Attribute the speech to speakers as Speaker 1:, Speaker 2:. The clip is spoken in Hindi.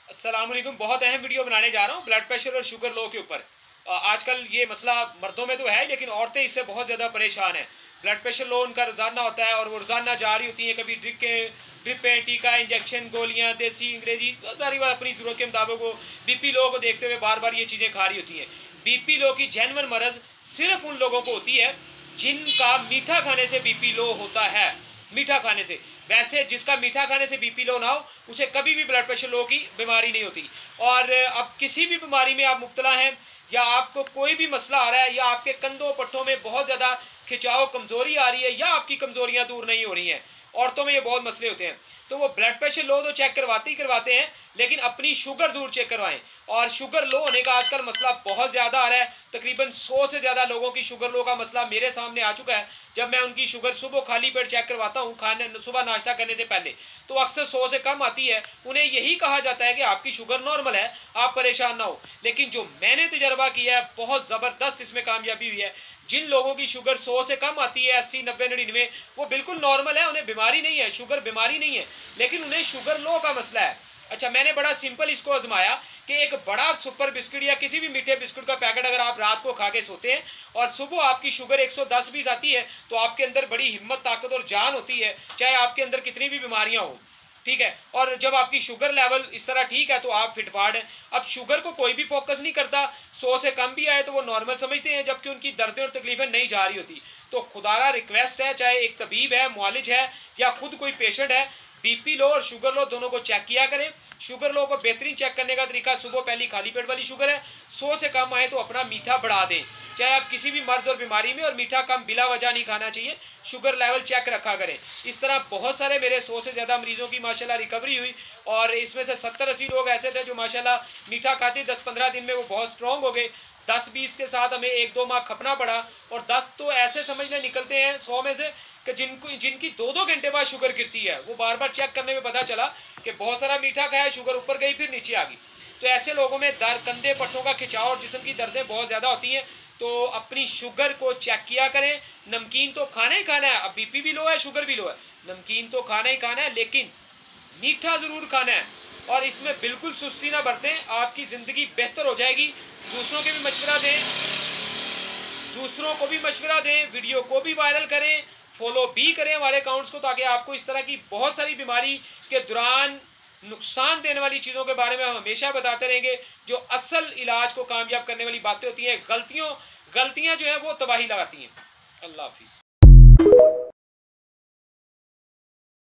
Speaker 1: अस्सलाम वालेकुम। बहुत अहम वीडियो बनाने जा रहा हूँ ब्लड प्रेशर और शुगर लो के ऊपर। आजकल ये मसला मर्दों में तो है, लेकिन औरतें इससे बहुत ज़्यादा परेशान हैं। ब्लड प्रेशर लो उनका रोज़ाना होता है और वो रोज़ाना जारी होती है, कभी ड्रिप है, टीका, इंजेक्शन, गोलियाँ, देसी, अंग्रेजी, सारी बात अपनी ज़रूरत के मुताबिक वो बीपी लो को देखते हुए बार बार ये चीज़ें खा रही होती हैं। बीपी लो की जेन्युइन मरज़ सिर्फ उन लोगों को होती है जिनका मीठा खाने से बीपी लो होता है। मीठा खाने से, वैसे जिसका मीठा खाने से बीपी लो ना हो उसे कभी भी ब्लड प्रेशर लो की बीमारी नहीं होती। और अब किसी भी बीमारी में आप मुब्तला हैं या आपको कोई भी मसला आ रहा है या आपके कंधों पट्टों में बहुत ज़्यादा खिंचाव, कमज़ोरी आ रही है या आपकी कमज़ोरियां दूर नहीं हो रही हैं, औरतों में ये बहुत मसले होते हैं, तो वो ब्लड प्रेशर लो तो चेक करवाते ही करवाते हैं, लेकिन अपनी शुगर जरूर चेक करवाएं। और शुगर लो होने का आजकल मसला बहुत ज़्यादा आ रहा है। तकरीबन 100 से ज़्यादा लोगों की शुगर लो का मसला मेरे सामने आ चुका है। जब मैं उनकी शुगर सुबह खाली पेट चेक करवाता हूँ, खाने सुबह नाश्ता करने से पहले, तो अक्सर 100 से कम आती है। उन्हें यही कहा जाता है कि आपकी शुगर नॉर्मल है, आप परेशान ना हो। लेकिन जो मैंने तजर्बा किया है, बहुत ज़बरदस्त इसमें कामयाबी हुई है। जिन लोगों की शुगर 100 से कम आती है, 80, 90, 99, वो बिल्कुल नॉर्मल है, उन्हें बीमारी नहीं है, शुगर बीमारी नहीं है, लेकिन उन्हें शुगर लो का मसला है। अच्छा, मैंने बड़ा सिंपल इसको आजमाया कि एक बड़ा सुपर बिस्किट या किसी भी मीठे बिस्किट का पैकेट अगर आप रात को खा के सोते हैं और सुबह आपकी शुगर 110-20 आती है, तो आपके अंदर बड़ी हिम्मत, ताकत और जान होती है, चाहे आपके अंदर कितनी भी बीमारियां हो। ठीक है, और जब आपकी शुगर लेवल इस तरह ठीक है तो आप फिटफाट हैं। अब शुगर को कोई भी फोकस नहीं करता, 100 से कम भी आए तो वो नॉर्मल समझते हैं, जबकि उनकी दर्दें और तकलीफें नहीं जा रही होती। तो खुदारा रिक्वेस्ट है, चाहे एक तबीब है, मुआलिज है, या खुद कोई पेशेंट है, बीपी लो और शुगर लो दोनों को चेक किया करें। शुगर लो को बेहतरीन चेक करने का तरीका, सुबह पहली खाली पेट वाली शुगर है, 100 से कम आए तो अपना मीठा बढ़ा दें। चाहे आप किसी भी मर्ज और बीमारी में, और मीठा कम बिला वजह नहीं खाना चाहिए, शुगर लेवल चेक रखा करें। इस तरह बहुत सारे मेरे 100 से ज़्यादा मरीजों की माशाल्लाह रिकवरी हुई, और इसमें से 70-80 लोग ऐसे थे जो माशाल्लाह मीठा खाते 10-15 दिन में वो बहुत स्ट्रॉन्ग हो गए। 10-20 के साथ हमें 1-2 माह खपना पड़ा, और 10 तो ऐसे समझने निकलते हैं 100 में से कि जिनकी 2-2 घंटे बाद शुगर गिरती है। वो बार बार चेक करने में पता चला कि बहुत सारा मीठा खाया, शुगर ऊपर गई फिर नीचे आ गई। तो ऐसे लोगों में दर्द, कंधे पट्टों का खिंचाव और जिस्म की दर्दें बहुत ज़्यादा होती हैं। तो अपनी शुगर को चेक किया करें। नमकीन तो खाना ही खाना है, अब बीपी भी लो है, शुगर भी लो है, नमकीन तो खाना ही खाना है, लेकिन मीठा ज़रूर खाना है। और इसमें बिल्कुल सुस्ती ना बरतें, आपकी ज़िंदगी बेहतर हो जाएगी। दूसरों के भी मशवरा दें, दूसरों को भी मशवरा दें, वीडियो को भी वायरल करें, फॉलो भी करें हमारे अकाउंट्स को, ताकि आपको इस तरह की बहुत सारी बीमारी के दौरान नुकसान देने वाली चीज़ों के बारे में हम हमेशा बताते रहेंगे। जो असल इलाज को कामयाब करने वाली बातें होती हैं, गलतियां जो है वो तबाही लगाती हैं। अल्लाह हाफिज़।